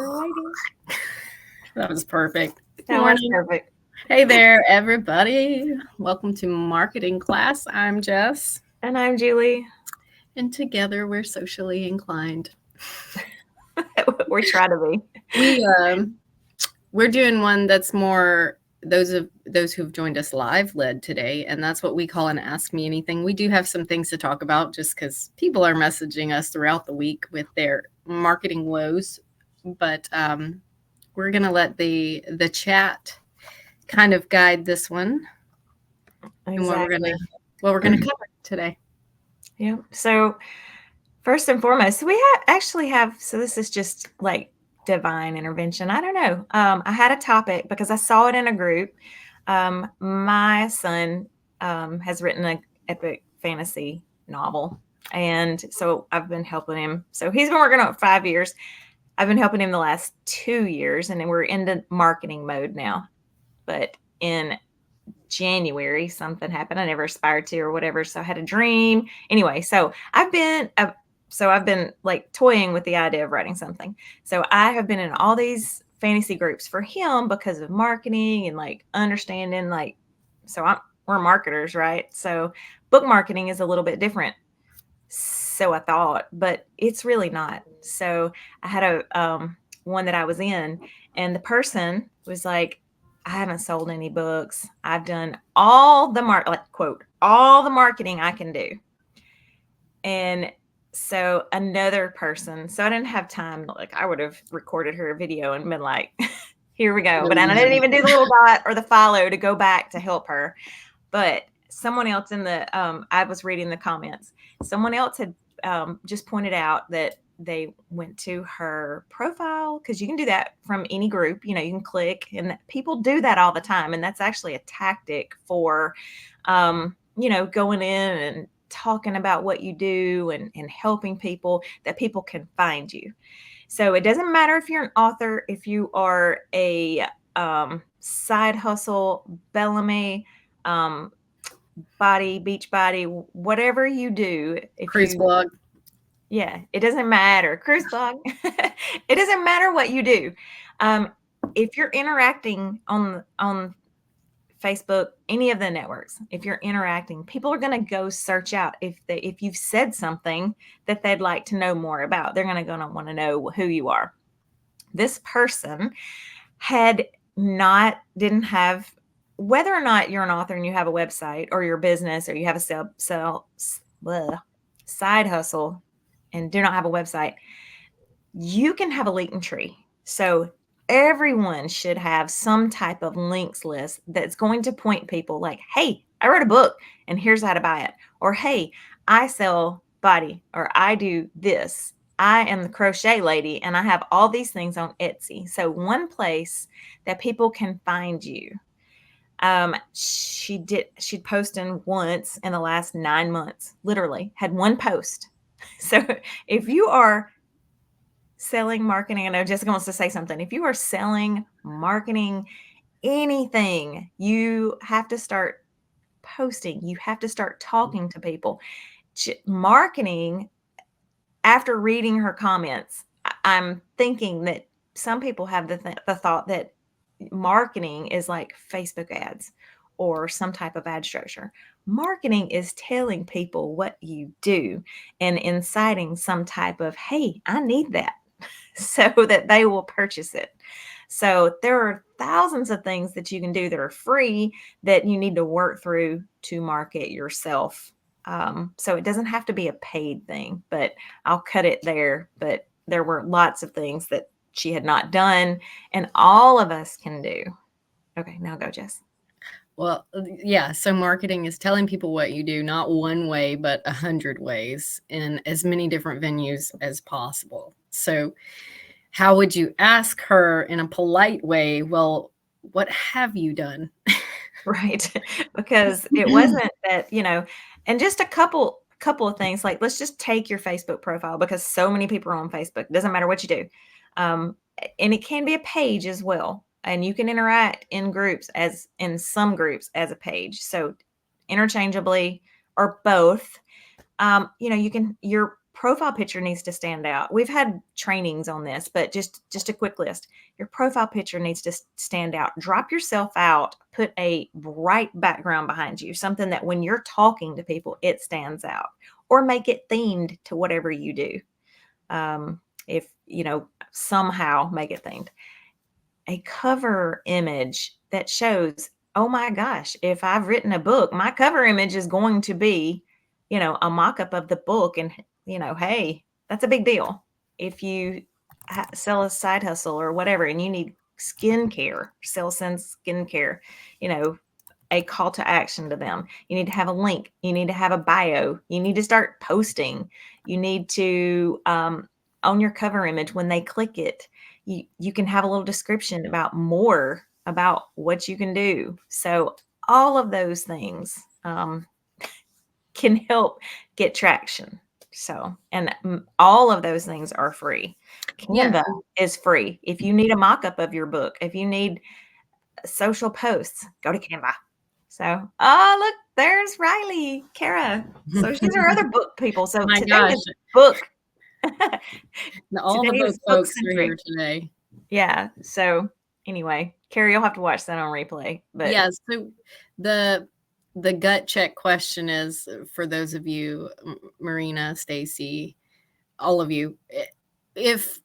We're waiting. That was perfect. Good That was morning. perfect. Hey there, everybody. Welcome to Marketing Class. I'm Jess, And I'm Julie. and together we're socially inclined. We try to be. We're doing one that's more those who've joined us live led today, and that's what we call an Ask Me Anything. We do have some things to talk about just because people are messaging us throughout the week with their marketing woes, but we're gonna let the chat kind of guide this one and Exactly. what we're gonna cover today. Yeah. So first and foremost, we actually have. So this is just like divine intervention. I don't know. I had a topic because I saw it in a group. My son has written an epic fantasy novel, and so I've been helping him. So he's been working on it 5 years. I've been helping him the last 2 years, and then we're into marketing mode now. But in January, something happened I never aspired to or whatever. So I had a dream. Anyway, so I've been like toying with the idea of writing something. So I have been in all these fantasy groups for him because of marketing and like understanding we're marketers, right? So book marketing is a little bit different. So I thought, but it's really not. So I had a one that I was in, and the person was like, I haven't sold any books. I've done all the quote, all the marketing I can do. And so another person, so I didn't have time, like I would have recorded her video and been like, here we go. But I didn't even do the little dot or the follow to go back to help her. But someone else I was reading the comments. Someone else had just pointed out that they went to her profile, because you can do that from any group. You can click, and people do that all the time. And that's actually a tactic for, going in and talking about what you do and helping people, that people can find you. So it doesn't matter if you're an author, if you are a side hustle, Bellamy, um, beach body, whatever you do, Cruise blog. it doesn't matter. Cruise blog. It doesn't matter what you do. If you're interacting on Facebook, any of the networks, if you're interacting, people are going to go search out if you've said something that they'd like to know more about. They're going to want to know who you are. This person didn't have, whether or not you're an author and you have a website or your business, or you have a side hustle and do not have a website, you can have a link tree. So everyone should have some type of links list that's going to point people like, hey, I wrote a book and here's how to buy it. Or, hey, I sell body, or I do this. I am the crochet lady and I have all these things on Etsy. So one place that people can find you. She'd posted once in the last 9 months, literally had one post. So if you are selling marketing, I know Jessica wants to say something. If you are selling marketing, anything, you have to start posting. You have to start talking to people. Marketing, after reading her comments, I'm thinking that some people have the thought that marketing is like Facebook ads or some type of ad structure. Marketing is telling people what you do and inciting some type of, hey, I need that, so that they will purchase it. So there are thousands of things that you can do that are free that you need to work through to market yourself. So it doesn't have to be a paid thing, but I'll cut it there. But there were lots of things that she had not done, and all of us can do. Okay, now go, Jess. Well, yeah. So marketing is telling people what you do, not one way, but 100 ways in as many different venues as possible. So how would you ask her in a polite way? Well, what have you done? Right. Because it wasn't that, and just a couple of things, like let's just take your Facebook profile, because so many people are on Facebook. It doesn't matter what you do. And it can be a page as well. And you can interact in some groups as a page. So interchangeably or both. Your profile picture needs to stand out. We've had trainings on this, but just a quick list. Your profile picture needs to stand out. Drop yourself out, put a bright background behind you, something that when you're talking to people, it stands out, or make it themed to whatever you do. If somehow make it themed. A cover image that shows, oh my gosh, if I've written a book, my cover image is going to be, a mock-up of the book. And, hey, that's a big deal. If you sell a side hustle or whatever, and you need skincare, sell Sense skincare, a call to action to them. You need to have a link. You need to have a bio. You need to start posting. You need to, on your cover image, when they click it, you can have a little description about more about what you can do. So all of those things can help get traction. So, and all of those things are free. Canva is free. If you need a mock-up of your book, if you need social posts, go to Canva. So, oh, look, there's Riley, Kara. So she's our other book people. So My today gosh. is book. All the book folks are here today. Yeah. So anyway, Carrie, you'll have to watch that on replay. But yeah, so the gut check question is for those of you, Marina, Stacy, all of you, if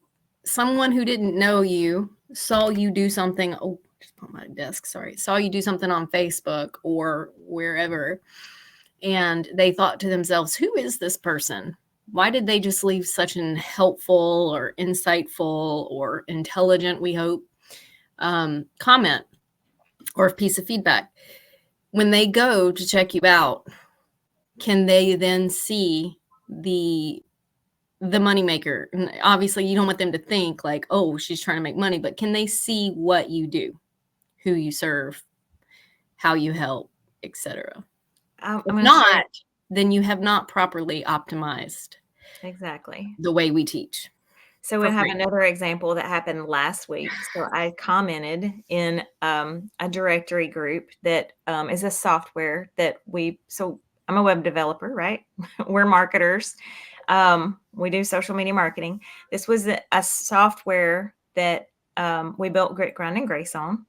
someone who didn't know you saw you do something, just put my desk, sorry, saw you do something on Facebook or wherever, and they thought to themselves, who is this person? Why did they just leave such an helpful or insightful or intelligent, we hope, comment or a piece of feedback? When they go to check you out, can they then see the moneymaker? And obviously, you don't want them to think like, oh, she's trying to make money, but can they see what you do, who you serve, how you help, etc.? If not, then you have not properly optimized exactly the way we teach. So we have another example that happened last week. So I commented in a directory group that is a software that so I'm a web developer, right? We're marketers. We do social media marketing. This was a software that we built Grit, Grind, and Grace on.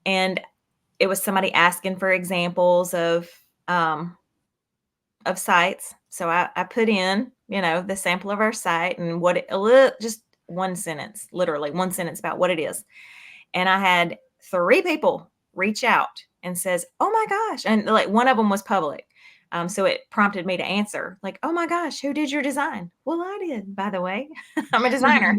And it was somebody asking for examples of sites. So I put in, the sample of our site and just one sentence, literally one sentence about what it is. And I had 3 people reach out and says, oh my gosh. And like one of them was public. So it prompted me to answer like, oh my gosh, who did your design? Well, I did, by the way. I'm a designer.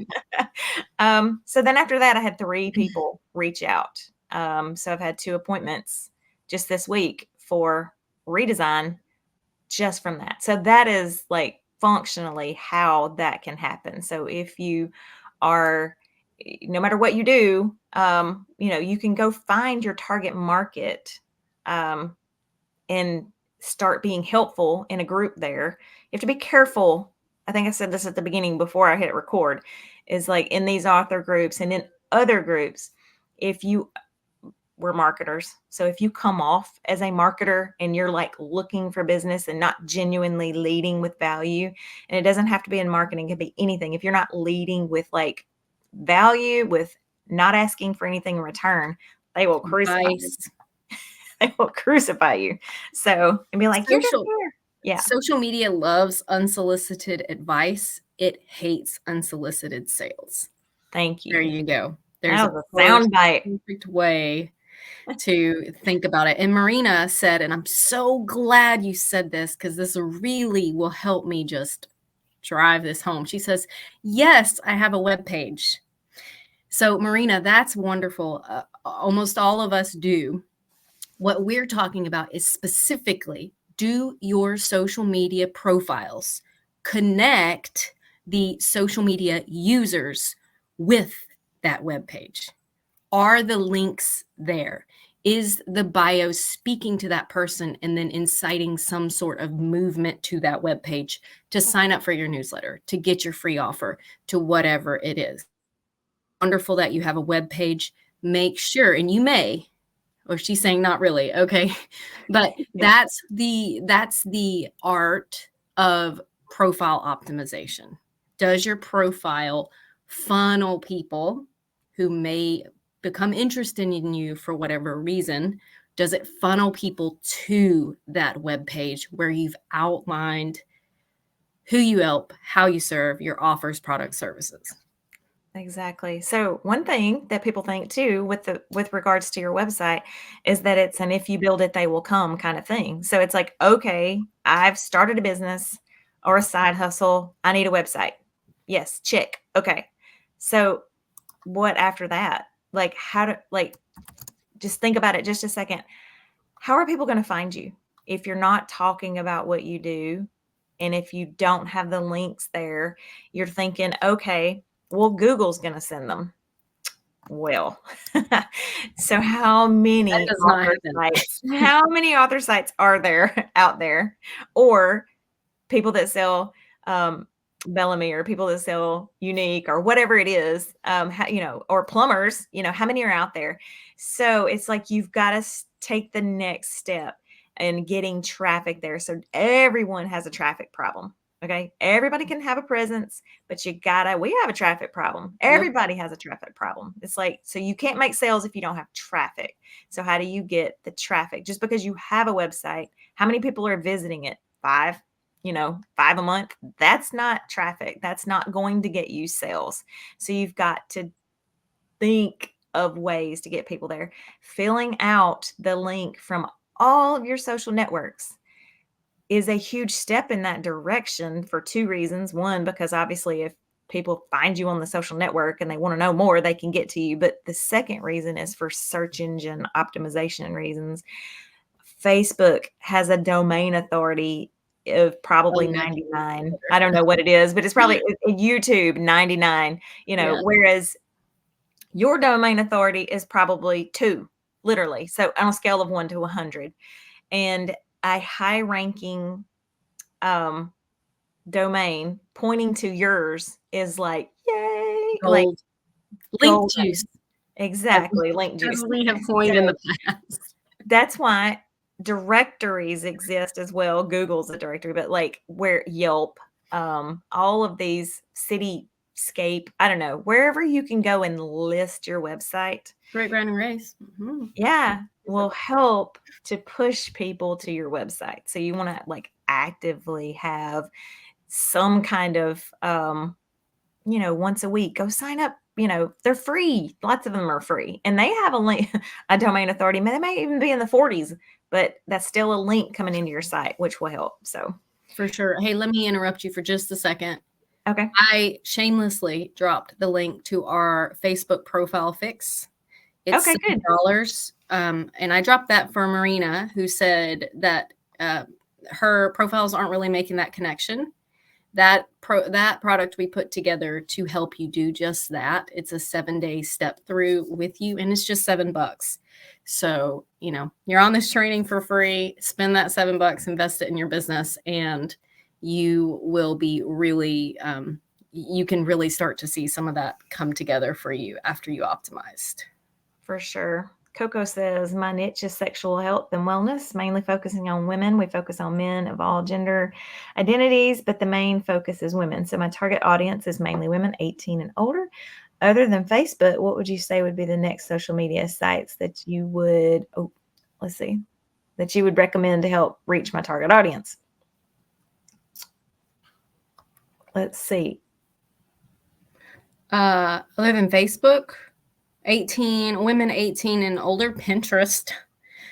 So then after that, I had 3 people reach out. So I've had 2 appointments just this week for redesign just from that. So that is like functionally how that can happen. So if you are, no matter what you do, you can go find your target market and start being helpful in a group there. You have to be careful. I think I said this at the beginning before I hit record, is like in these author groups and in other groups, we're marketers. So if you come off as a marketer and you're like looking for business and not genuinely leading with value, and it doesn't have to be in marketing, it can be anything. If you're not leading with like value, with not asking for anything in return, they will crucify you. They will crucify you. So, and be like, you're just here. Yeah. Social media loves unsolicited advice. It hates unsolicited sales. Thank you. There you go. There's a soundbite. Perfect way to think about it. And Marina said, and I'm so glad you said this because this really will help me just drive this home. She says, yes, I have a web page. So Marina, that's wonderful. Almost all of us do. What we're talking about is specifically, do your social media profiles connect the social media users with that web page? Are the links there? Is the bio speaking to that person and then inciting some sort of movement to that web page to sign up for your newsletter, to get your free offer, to whatever it is? Wonderful that you have a web page. Make sure, and you may, or she's saying not really, okay, but that's the art of profile optimization. Does your profile funnel people who may become interested in you for whatever reason? Does it funnel people to that web page where you've outlined who you help, how you serve, your offers, products, services? Exactly. So one thing that people think too with regards to your website is that it's an if you build it, they will come kind of thing. So it's like, okay, I've started a business or a side hustle. I need a website. Yes, check. Okay. So what after that? Like how to like just think about it just a second. How are people going to find you if you're not talking about what you do? And if you don't have the links there, you're thinking, okay, well, Google's going to send them. Well, so That does not happen. how many author sites are there out there? Or people that sell Bellamy or people that sell Unique or whatever it is, or plumbers, how many are out there? So it's like you've got to take the next step in getting traffic there. So everyone has a traffic problem. Okay. Everybody can have a presence, but we have a traffic problem. Yep. Everybody has a traffic problem. It's like, so you can't make sales if you don't have traffic. So how do you get the traffic? Just because you have a website, how many people are visiting it? 5 a month, that's not traffic. That's not going to get you sales. So you've got to think of ways to get people there. Filling out the link from all of your social networks is a huge step in that direction for 2 reasons. One, because obviously if people find you on the social network and they want to know more, they can get to you. But the second reason is for search engine optimization reasons. Facebook has a domain authority of probably 99. I don't know what it is, but it's probably YouTube 99, Yeah. whereas your domain authority is probably 2, literally. So on a scale of 1 to 100. And a high ranking domain pointing to yours is like, yay, like Gold. Link golden. juice. Exactly, link As juice. we have coined in the past. That's why directories exist as well. Google's a directory, but like where Yelp, all of these Cityscape, I don't know, wherever you can go and list your website. Great Grinding Race. Mm-hmm. Yeah, will help to push people to your website. So you want to like actively have some kind of, once a week, go sign up. They're free. Lots of them are free. And they have a link, a domain authority. They may even be in the 40s, but that's still a link coming into your site, which will help. So for sure. Hey, let me interrupt you for just a second. Okay. I shamelessly dropped the link to our Facebook profile fix. It's Okay, good. $7. And I dropped that for Marina, who said that her profiles aren't really making that connection. That product we put together to help you do just that. It's a 7-day step through with you, and it's just $7. So, you're on this training for free. Spend that $7, invest it in your business, and you will be really, you can really start to see some of that come together for you after you optimized. For sure. Coco says, my niche is sexual health and wellness, mainly focusing on women. We focus on men of all gender identities, but the main focus is women. So my target audience is mainly women 18 and older. Other than Facebook, what would you say would be the next social media sites that you would, that you would recommend to help reach my target audience? Let's see. Other than Facebook, women 18 and older, Pinterest.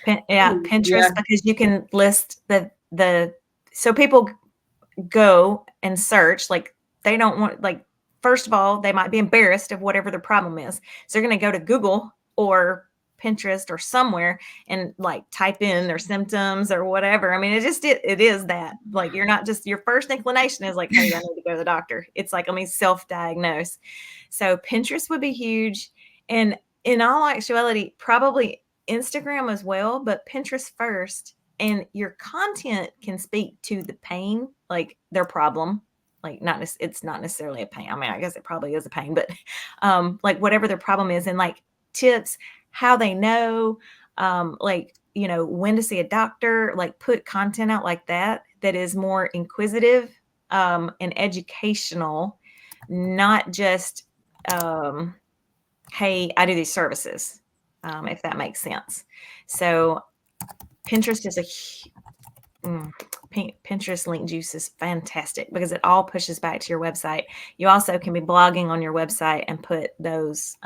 Pinterest, because you can list so people go and search, like they don't want, like, first of all, they might be embarrassed of whatever their problem is. So they're going to go to Google or Pinterest or somewhere and like type in their symptoms or whatever. I mean, it is that, like, you're not just, your first inclination is like, hey, I need to go to the doctor. It's like, let me self-diagnose. So Pinterest would be huge. And in all actuality, probably Instagram as well, but Pinterest first. And your content can speak to the pain, like their problem, like it's not necessarily a pain. I mean, I guess it probably is a pain, but like whatever their problem is, and like tips, how they know, when to see a doctor, like put content out like that is more inquisitive and educational, not just, hey, I do these services, if that makes sense. So Pinterest is Pinterest link juice is fantastic because it all pushes back to your website. You also can be blogging on your website and put those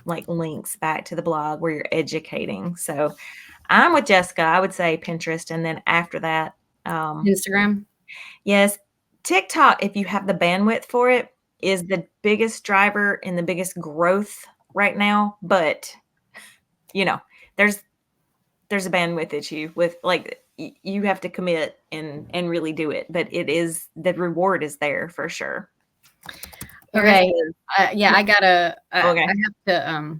like links back to the blog where you're educating. So I'm with Jessica. I would say Pinterest, and then after that, Instagram. yes, TikTok, if you have the bandwidth for it, is the biggest driver and the biggest growth right now. But you know, there's a bandwidth issue with, like, you have to commit and really do it, but it is, the reward is there for sure. Okay. Yeah, I Okay. have to,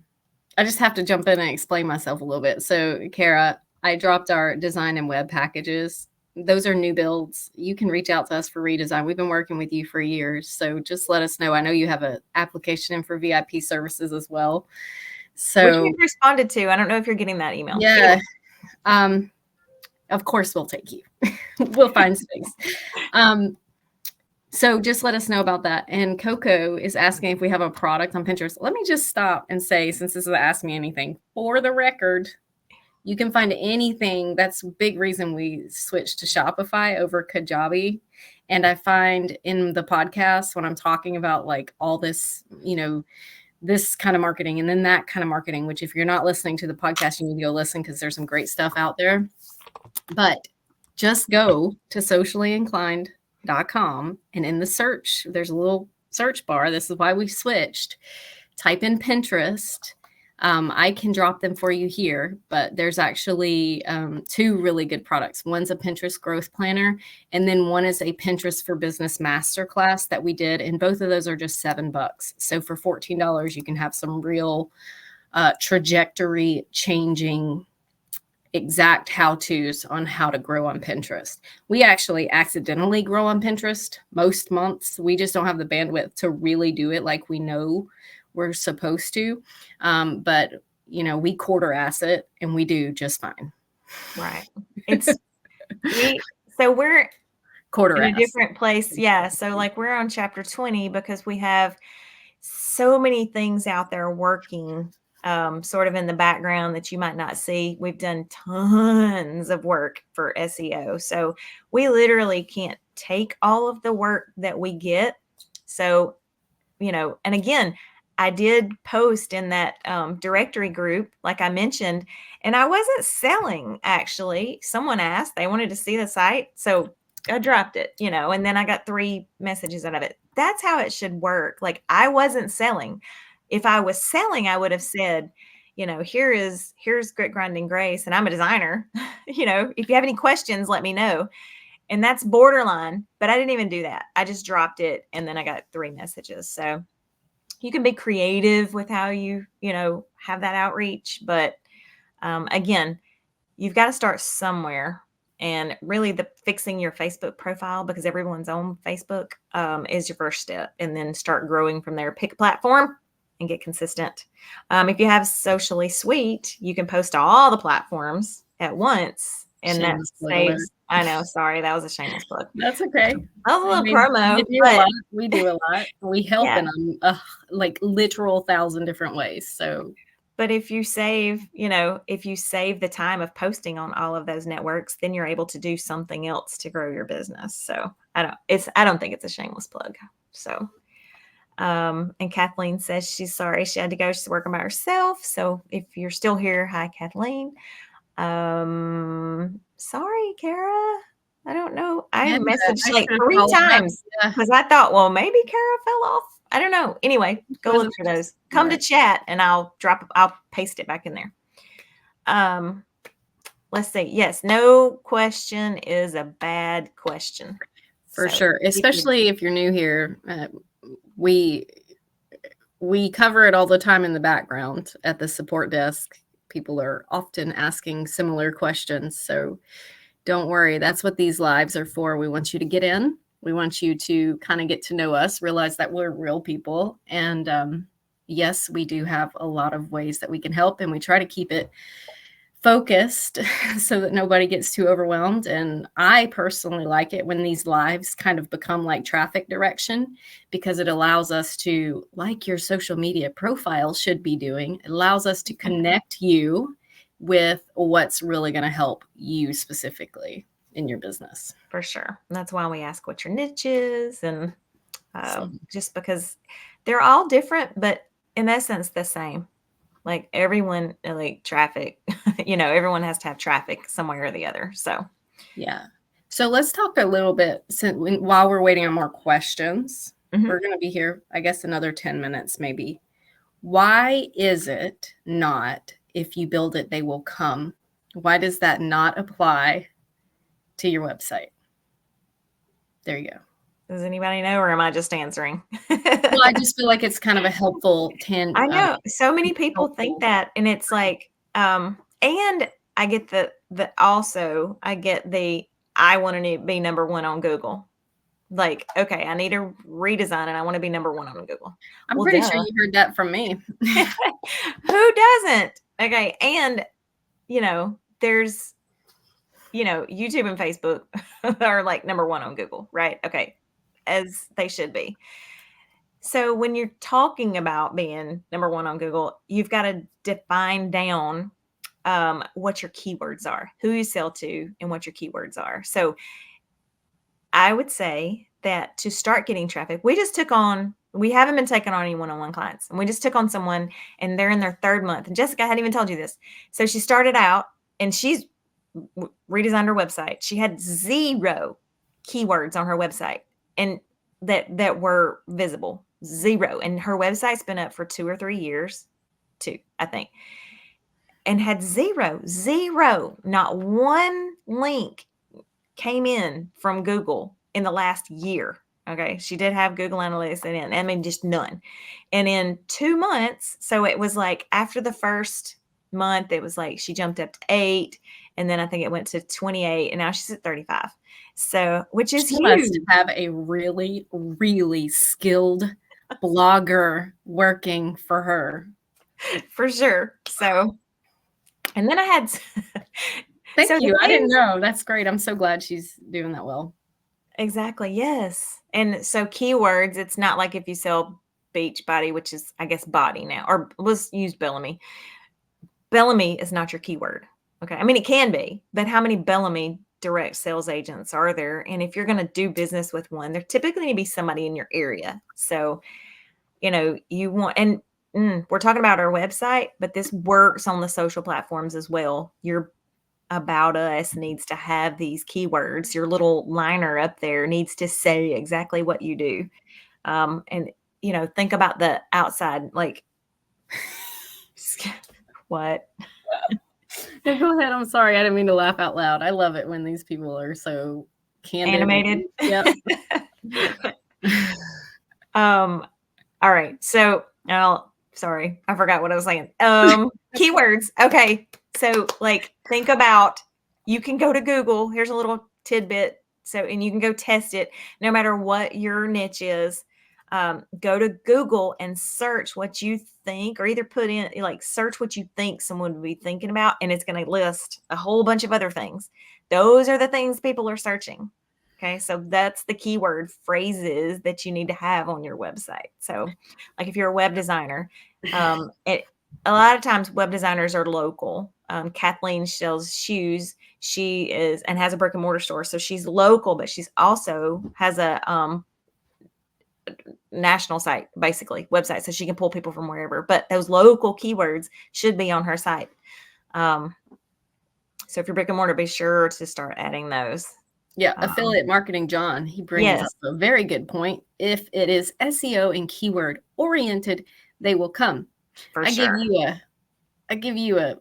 I just have to jump in and explain myself a little bit. So, Kara, I dropped our design and web packages. Those are new builds. You can reach out to us for redesign. We've been working with you for years. So just let us know. I know you have an application in for VIP services as well. Which So you've responded to. I don't know if you're getting that email. yeah. Of course we'll take you. We'll find space. So just let us know about that. And Coco is asking if we have a product on Pinterest. Let me just stop and say, since this is a Ask Me Anything, for the record, you can find anything. That's a big reason we switched to Shopify over Kajabi. And I find in the podcast when I'm talking about like all this, this kind of marketing and then that kind of marketing, which if you're not listening to the podcast, you need to go listen because there's some great stuff out there. But just go to sociallyinclined.com and in the search, there's a little search bar. This is why we switched. Type in Pinterest. I can drop them for you here, but there's actually 2 really good products. One's a Pinterest growth planner, and then one is a Pinterest for Business masterclass that we did. And both of those are just $7. So for $14, you can have some real trajectory changing exact how-tos on how to grow on Pinterest. We actually accidentally grow on Pinterest most months. We just don't have the bandwidth to really do it like we know we're supposed to. But we quarter asset and we do just fine. Right. So we're quarter in a different place. Yeah. So like we're on chapter 20 because we have so many things out there working sort of in the background that you might not see. We've done tons of work for SEO. So we literally can't take all of the work that we get. So, and again, I did post in that directory group, like I mentioned, and I wasn't selling, actually. Someone asked, they wanted to see the site. So I dropped it, and then I got 3 messages out of it. That's how it should work. Like I wasn't selling. If I was selling, I would have said, here's Grit Grinding Grace, and I'm a designer. If you have any questions, let me know. And that's borderline, but I didn't even do that. I just dropped it, and then I got 3 messages. So you can be creative with how you have that outreach, but again, you've got to start somewhere. And really the fixing your Facebook profile, because everyone's on Facebook, is your first step, and then start growing from there. Pick a platform and get consistent. If you have Socially Sweet, you can post to all the platforms at once, and that saves. I know, sorry, that was a shameless plug. That's okay. That was a little promo. We do a lot. We help in like literal 1,000 different ways. So. But if you save the time of posting on all of those networks, then you're able to do something else to grow your business. So I don't think it's a shameless plug. So, and Kathleen says she's sorry she had to go. She's working by herself. So if you're still here, hi, Kathleen. Sorry, Kara. I don't know. I messaged like 3 times because I thought, well, maybe Kara fell off. I don't know. Anyway, go look for those. Come to chat and I'll paste it back in there. Let's see. Yes, no question is a bad question. For sure. Especially if you're new here. We cover it all the time in the background at the support desk. People are often asking similar questions. So don't worry. That's what these lives are for. We want you to get in. We want you to kind of get to know us, realize that we're real people. And yes, we do have a lot of ways that we can help. And we try to keep it focused so that nobody gets too overwhelmed. And I personally like it when these lives kind of become like traffic direction, because it allows us to, like your social media profile should be doing, it allows us to connect you with what's really going to help you specifically in your business. For sure. And that's why we ask what your niche is, and So, just because they're all different, but in essence the same. Like everyone, like traffic, everyone has to have traffic somewhere or the other. So, yeah. So let's talk a little bit while we're waiting on more questions. mhm. We're going to be here, I guess, another 10 minutes maybe. Why is it not, if you build it, they will come? Why does that not apply to your website? There you go. Does anybody know, or am I just answering? Well, I just feel like it's kind of a helpful I know so many people think that, and it's like, and I get also I get I want to be number one on Google. Like, okay, I need a redesign and I want to be number one on Google. I'm Well, pretty sure duh. you heard that from me. Who doesn't? Okay, and there's YouTube and Facebook are like number one on Google, right? Okay, as they should be. So when you're talking about being number one on Google, you've got to define down what your keywords are, who you sell to, and what your keywords are. So I would say that to start getting traffic, we haven't been taking on any one-on-one clients. And we just took on someone, and they're in their 3rd month. And Jessica, I hadn't even told you this. So she started out, and she's redesigned her website. She had 0 keywords on her website, and that were visible. 0. And her website's been up for 2 or 3 years, 2, I think, and had 0, not one link came in from Google in the last year. Okay. She did have Google Analytics in, I mean, just none. And in 2 months, so it was like after the first month, it was like she jumped up to 8. And then I think it went to 28. And now she's at 35. So, which is She must huge. have a really, really skilled blogger working for her. For sure. So, and then I had. Thank So you. I didn't know. That's great. I'm so glad she's doing that well. Exactly. Yes. And so keywords, it's not like if you sell beach body, which is, I guess, body now, or let's use Bellamy. Bellamy is not your keyword. Okay. I mean, it can be, but how many Bellamy direct sales agents are there? And if you're going to do business with one, there typically need to be somebody in your area. So, you want, and we're talking about our website, but this works on the social platforms as well. Your about us needs to have these keywords. Your little liner up there needs to say exactly what you do. And think about the outside, like what? No, go ahead. I'm sorry. I didn't mean to laugh out loud. I love it when these people are so candid. Animated. Yep. All right. So, sorry, I forgot what I was saying. Keywords. Okay. So think about, you can go to Google. Here's a little tidbit. So, and you can go test it no matter what your niche is. Go to Google and search what you think, or either put in, search what you think someone would be thinking about. And it's going to list a whole bunch of other things. Those are the things people are searching. Okay. So that's the keyword phrases that you need to have on your website. So like if you're a web designer, a lot of times web designers are local. Kathleen sells shoes. She is, and has a brick and mortar store. So she's local, but she's also has a, national site, basically website. So she can pull people from wherever, but those local keywords should be on her site. So if you're brick and mortar, be sure to start adding those. Yeah, affiliate marketing, John, he brings Yes. up a very good point. If it is SEO and keyword oriented, they will come. For I sure. give you a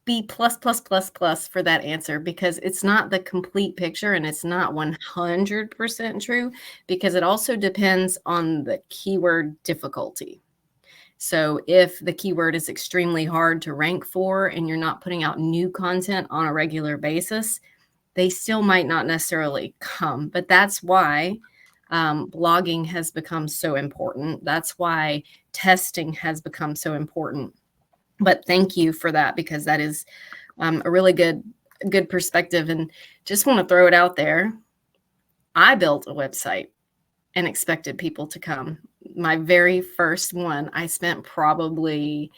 B plus plus plus plus for that answer, because it's not the complete picture and it's not 100% true, because it also depends on the keyword difficulty. So if the keyword is extremely hard to rank for and you're not putting out new content on a regular basis, they still might not necessarily come. But that's why blogging has become so important. That's why testing has become so important. But thank you for that, because that is a really good perspective. And just want to throw it out there. I built a website and expected people to come. My very first one, I spent probably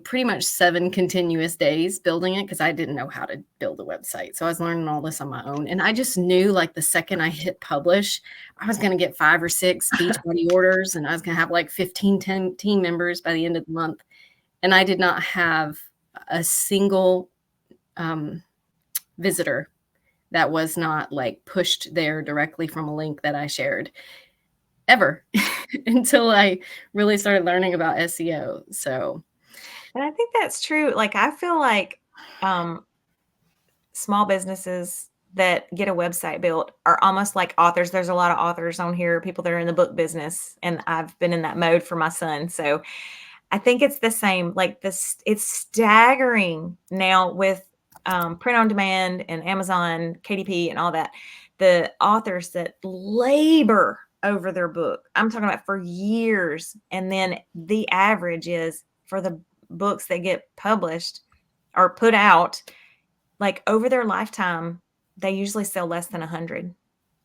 pretty much 7 continuous days building it because I didn't know how to build a website. So I was learning all this on my own. And I just knew like the second I hit publish, I was going to get 5 or 6 Beachbody orders, and I was going to have like 15 team members by the end of the month. And I did not have a single visitor that was not like pushed there directly from a link that I shared ever until I really started learning about SEO. So, And I think that's true. Like, I feel like small businesses that get a website built are almost like authors. There's a lot of authors on here, people that are in the book business, and I've been in that mode for my son. So I think it's the same. Like this, it's staggering now with print on demand and Amazon, KDP, and all that. The authors that labor over their book, I'm talking about for years, and then the average is for the books that get published or put out, like over their lifetime, they usually sell less than 100.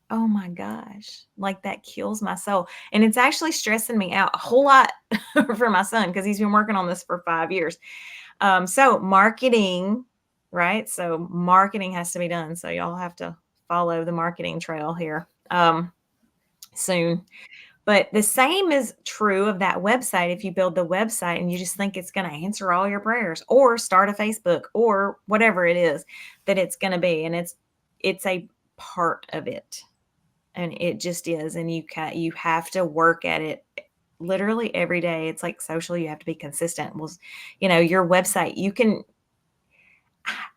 Oh my gosh, like that kills my soul. And it's actually stressing me out a whole lot for my son because he's been working on this for 5 years. So marketing, right? So marketing has to be done. So y'all have to follow the marketing trail here soon. But the same is true of that website. If you build the website and you just think it's going to answer all your prayers, or start a Facebook, or whatever it is that it's going to be, and it's a part of it, and it just is. And you have to work at it literally every day. It's like social. You have to be consistent. Well, your website,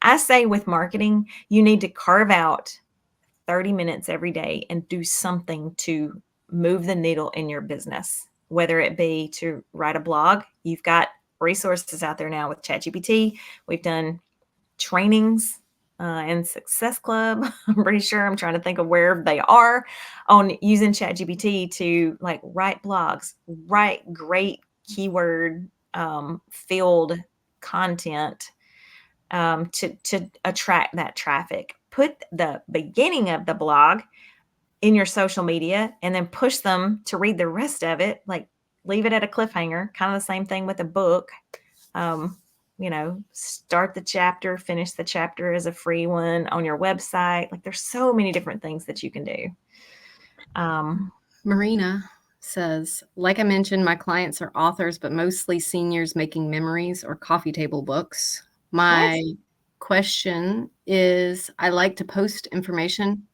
I say with marketing, you need to carve out 30 minutes every day and do something to move the needle in your business, whether it be to write a blog. You've got resources out there now with ChatGPT. We've done trainings in Success Club. I'm pretty sure, I'm trying to think of where they are, on using ChatGPT to like write blogs, write great keyword filled content to attract that traffic. Put the beginning of the blog in your social media and then push them to read the rest of it. Like, leave it at a cliffhanger. Kind of the same thing with a book. Start the chapter, finish the chapter as a free one on your website. Like, there's so many different things that you can do. Marina says, like I mentioned, my clients are authors, but mostly seniors making memories or coffee table books. My question is, I like to post information.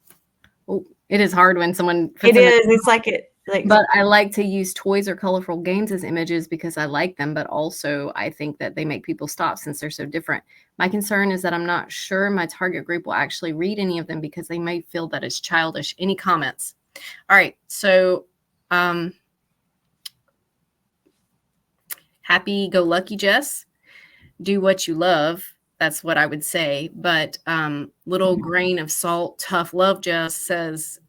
Oh, it is hard when someone puts it is. It's like it. But I like to use toys or colorful games as images because I like them, but also I think that they make people stop since they're so different. My concern is that I'm not sure my target group will actually read any of them because they may feel that it's childish. Any comments? All right. So, happy-go-lucky, Jess. Do what you love. That's what I would say. But little grain of salt, tough love, Jess says,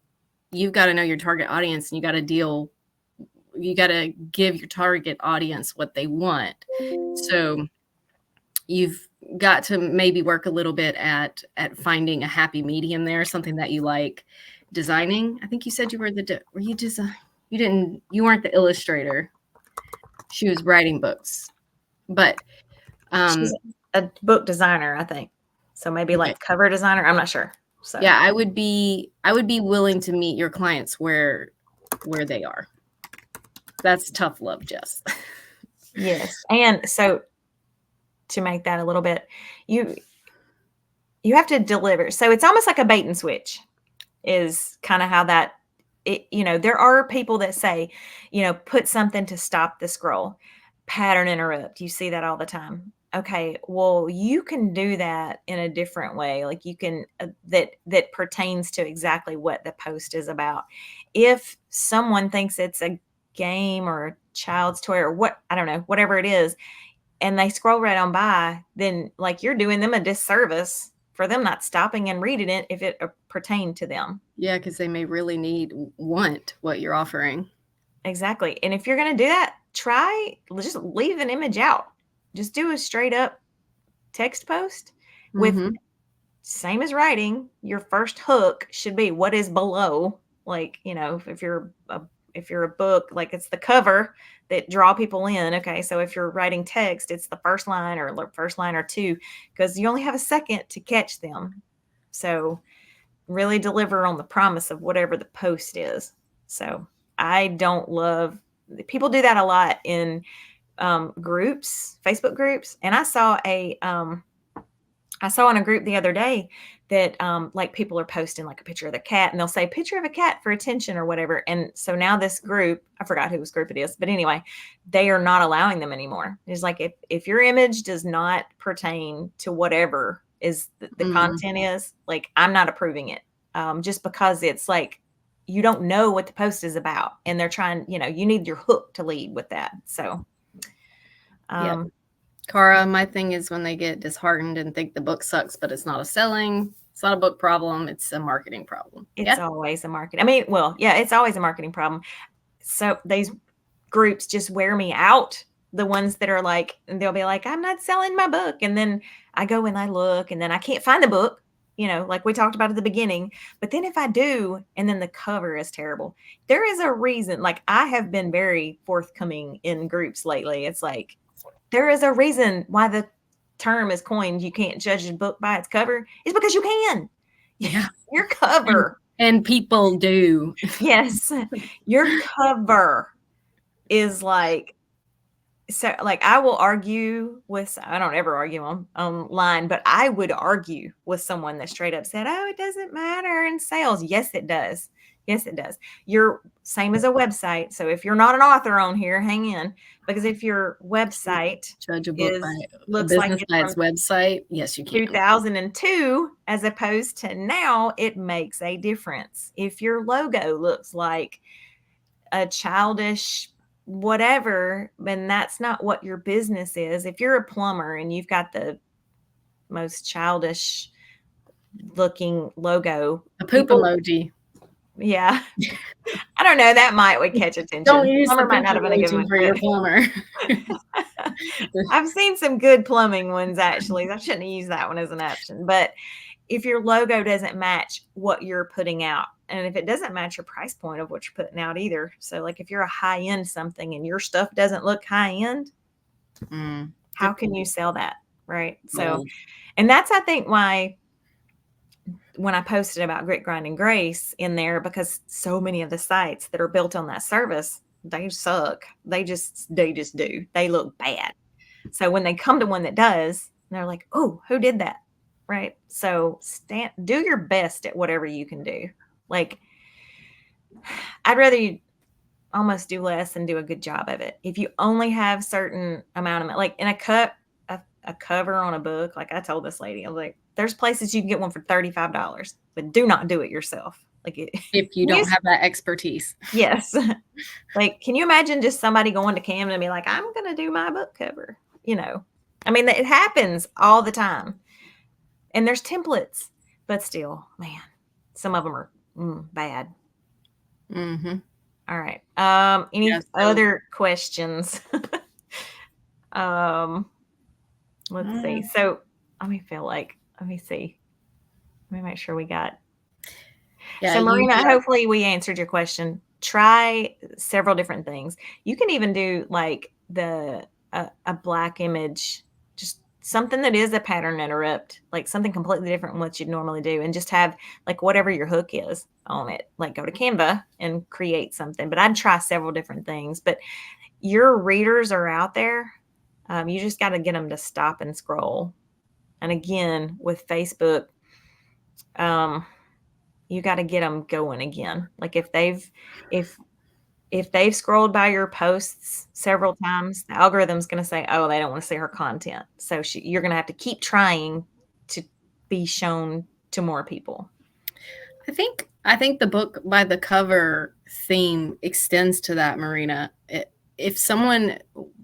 you've got to know your target audience, and you got to give your target audience what they want. So you've got to maybe work a little bit at finding a happy medium there, something that you like designing. I think you said you weren't the illustrator. She was writing books, but she's a book designer, I think. So maybe like cover designer. I'm not sure. So yeah, I would be willing to meet your clients where they are. That's tough love, Jess. Yes. And so to make that a little bit, you have to deliver. So it's almost like a bait and switch is kind of how that, there are people that say, put something to stop the scroll, pattern interrupt. You see that all the time. Okay, well, you can do that in a different way. Like, you can, that pertains to exactly what the post is about. If someone thinks it's a game or a child's toy or what, I don't know, whatever it is, and they scroll right on by, then like you're doing them a disservice for them not stopping and reading it if it pertained to them. Yeah, because they may really want what you're offering. Exactly. And if you're going to do that, just leave an image out. Just do a straight up text post with Mm-hmm. same as writing, your first hook should be what is below. Like, if you're a book, like it's the cover that draw people in. Okay, so if you're writing text, it's the first line or first line or two, because you only have a second to catch them. So really deliver on the promise of whatever the post is. So I don't love people do that a lot in groups, Facebook groups, and I saw in a group the other day that like people are posting like a picture of their cat and they'll say picture of a cat for attention or whatever. And so now this group, I forgot whose group it is, but anyway, they are not allowing them anymore. It's like if your image does not pertain to whatever is the Mm. content is, like I'm not approving it. Just because it's like you don't know what the post is about and they're trying, you need your hook to lead with that. So Yep. um Cara, my thing is when they get disheartened and think the book sucks, but it's not it's not a book problem, it's a marketing problem. it's Yeah. always a market. I mean, well, yeah, it's always a marketing problem. So these groups just wear me out. The ones that are like, they'll be like, I'm not selling my book. And then I go and I look and then I can't find the book, like we talked about at the beginning. But then if I do, and then the cover is terrible, there is a reason. Like I have been very forthcoming in groups lately. It's like, there is a reason why the term is coined. You can't judge a book by its cover. It's because you can. Yeah. Your cover. And people do. Yes. Your cover is like, so like I will argue with, I don't ever argue online, but I would argue with someone that straight up said, oh, it doesn't matter in sales. Yes, it does. Yes, it does. You're same as a website. So if you're not an author on here, hang in, because if your website Judge a book by is a looks like business it's by from its website. Yes, you can. 2002 as opposed to now, it makes a difference. If your logo looks like a childish whatever, then that's not what your business is. If you're a plumber and you've got the most childish looking logo, A poop people, emoji. yeah, I don't know, that would catch Don't attention. use the Plumber might poop not have been a good emoji one, for your but plumber. I've seen some good plumbing ones actually. I shouldn't use that one as an option, but if your logo doesn't match what you're putting out, and if it doesn't match your price point of what you're putting out either. So like if you're a high end something and your stuff doesn't look high end, how Good can you point. sell that? Right. So, Gold. and that's, I think, why when I posted about Grit, Grind, and Grace in there, because so many of the sites that are built on that service, they suck. They just do. They look bad. So when they come to one that does, they're like, oh, who did that? Right. So do your best at whatever you can do. Like, I'd rather you almost do less and do a good job of it. If you only have certain amount of, like in a cover on a book, like I told this lady, I was like, there's places you can get one for $35, but do not do it yourself. Like If you don't have that expertise. yes. Like, can you imagine just somebody going to Camden and be like, I'm going to do my book cover? I mean, it happens all the time. And there's templates, but still, man, some of them are bad. Mm-hmm. All right. Any Yeah, so other questions? Let's see. So let me see. Let me make sure we got. yeah, So you Marina, have hopefully we answered your question. Try several different things. You can even do like a black image, just something that is a pattern interrupt, like something completely different from what you'd normally do, and just have like whatever your hook is on it. Like go to Canva and create something. But I'd try several different things. But your readers are out there. You just got to get them to stop and scroll. And again, with Facebook, you got to get them going again. Like if they've scrolled by your posts several times, the algorithm's going to say, "Oh, they don't want to see her content." So you're going to have to keep trying to be shown to more people. I think the book by the cover theme extends to that, Marina. If someone,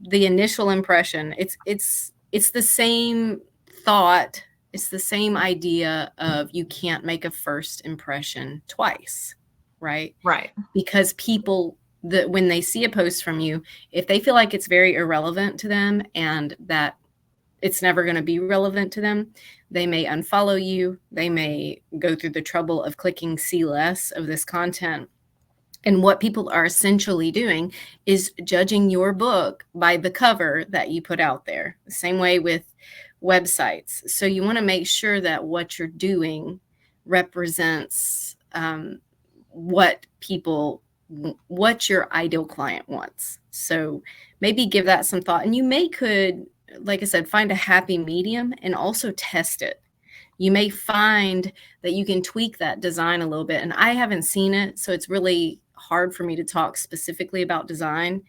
the initial impression, it's the same thought, it's the same idea of you can't make a first impression twice, right? Right. Because people that when they see a post from you, if they feel like it's very irrelevant to them and that it's never going to be relevant to them. They may unfollow you. They may go through the trouble of clicking see less of this content. And what people are essentially doing is judging your book by the cover that you put out there. The same way with websites. So you want to make sure that what you're doing represents what your ideal client wants. So maybe give that some thought. And you could, like I said, find a happy medium and also test it. You may find that you can tweak that design a little bit. And I haven't seen it, so it's really hard for me to talk specifically about design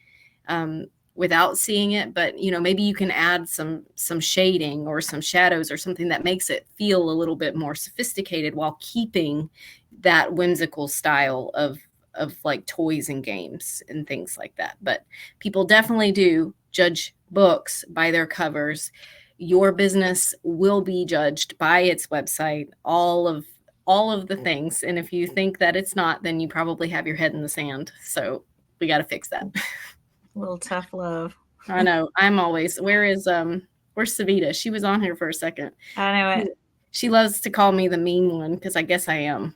without seeing it. But, maybe you can add some shading or some shadows or something that makes it feel a little bit more sophisticated while keeping that whimsical style of like toys and games and things like that. But people definitely do judge books by their covers. Your business will be judged by its website, all of the things. And if you think that it's not, then you probably have your head in the sand. So we got to fix that. A little tough love. I know. I'm always, where's Savita? She was on here for a second. I know it. She loves to call me the mean one because I guess I am.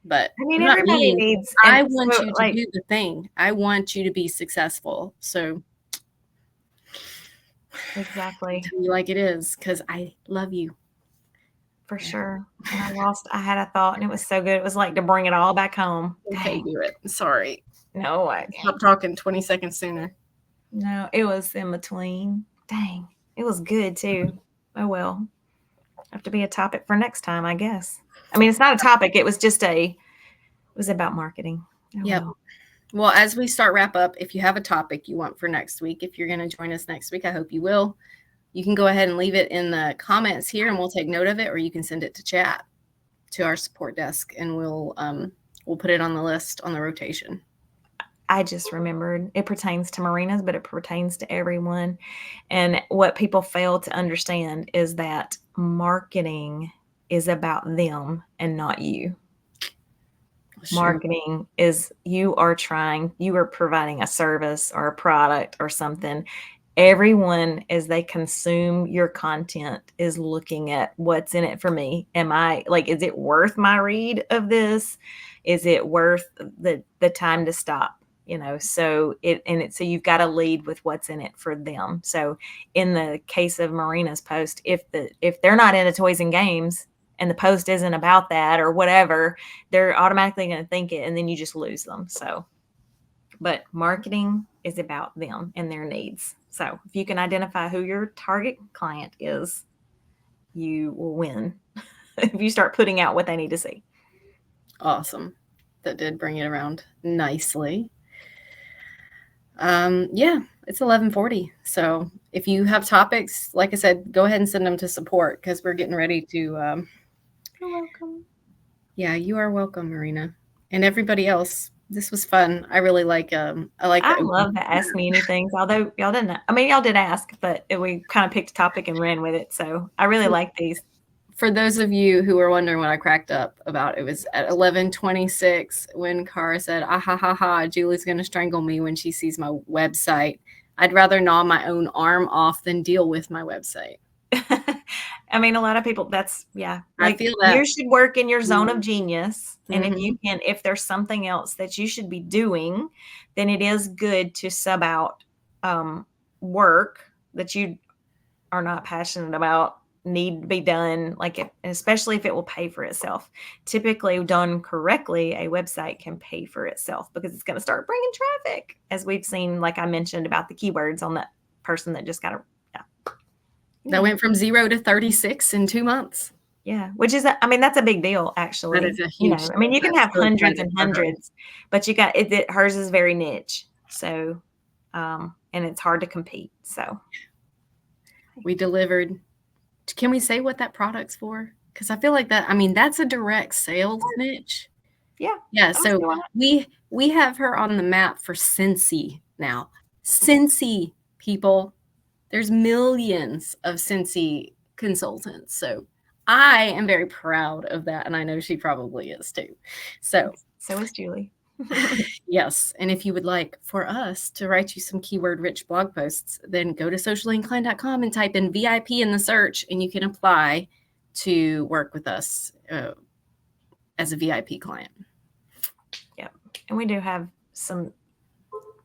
But I mean, everybody needs. I want you to do the thing. I want you to be successful. So exactly, tell you like it is, because I love you. For sure. And I had a thought, and it was so good. It was like to bring it all back home. Okay, do it. Sorry. No, I Stop talking 20 seconds sooner. No, it was in between. Dang, it was good too. Oh well, have to be a topic for next time, I guess. I mean, it's not a topic. It was just it was about marketing. Oh, yep. Well, as we wrap up, if you have a topic you want for next week, if you're going to join us next week, I hope you will. You can go ahead and leave it in the comments here, and we'll take note of it, or you can send it to chat to our support desk, and we'll put it on the list on the rotation. I just remembered it pertains to marinas, but it pertains to everyone. And what people fail to understand is that marketing is about them and not you. Sure. Marketing is you are providing a service or a product or something. Everyone, as they consume your content, is looking at what's in it for me. Is it worth my read of this? Is it worth the time to stop? So you've got to lead with what's in it for them. So in the case of Marina's post, if they're not into toys and games and the post isn't about that or whatever, they're automatically going to think it, and then you just lose them. So, but marketing is about them and their needs. So if you can identify who your target client is, you will win if you start putting out what they need to see. Awesome. That did bring it around nicely. Yeah, it's 11:40. So if you have topics, like I said, go ahead and send them to support, because we're getting ready to. You're welcome. Yeah, you are welcome, Marina, and everybody else. This was fun. I really like. I love to ask me anything. Although y'all didn't. I mean, y'all did ask, but we kind of picked a topic and ran with it. So I really like these. For those of you who were wondering what I cracked up about, it was at 11:26 when Cara said, "Ah ha ha ha, Julie's going to strangle me when she sees my website. I'd rather gnaw my own arm off than deal with my website." I mean, a lot of people, that's, yeah. I feel that. You should work in your zone of genius. And if there's something else that you should be doing, then it is good to sub out work that you are not passionate about, need to be done, especially if it will pay for itself. Typically, done correctly, a website can pay for itself because it's going to start bringing traffic, as we've seen, like I mentioned about the keywords on that person that just got that went from 0 to 36 in 2 months. Yeah, which is, that's a big deal, actually. That is a huge. You can have hundreds and hundreds, but you got it. Hers is very niche, so, and it's hard to compete. So, we delivered. Can we say what that product's for? Because I feel like that. That's a direct sales niche. Yeah. Yeah. So we have her on the map for Scentsy now. Scentsy, people. There's millions of Scentsy consultants. So I am very proud of that. And I know she probably is too. So is Julie. Yes. And if you would like for us to write you some keyword rich blog posts, then go to sociallyinclined.com and type in VIP in the search, and you can apply to work with us as a VIP client. Yep. And we do have some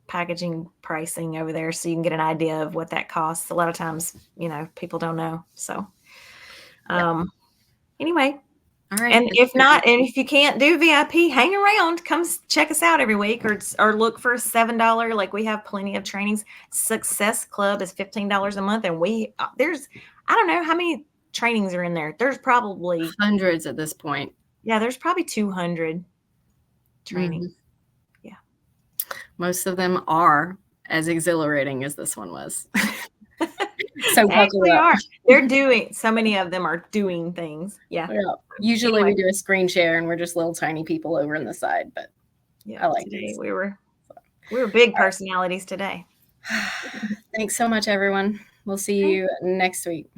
packaging pricing over there so you can get an idea of what that costs. A lot of times, people don't know. So, anyway. All right. And if not, and if you can't do VIP, hang around, come check us out every week or look for a $7. Like we have plenty of trainings. Success Club is $15 a month. And I don't know how many trainings are in there. There's probably hundreds at this point. Yeah, there's probably 200 trainings. Yeah. Most of them are as exhilarating as this one was. So they actually are. So many of them are doing things. Yeah. Usually we do a screen share and we're just little tiny people over on the side, but yeah, I like today we were big personalities today. Thanks so much, everyone. We'll see you next week.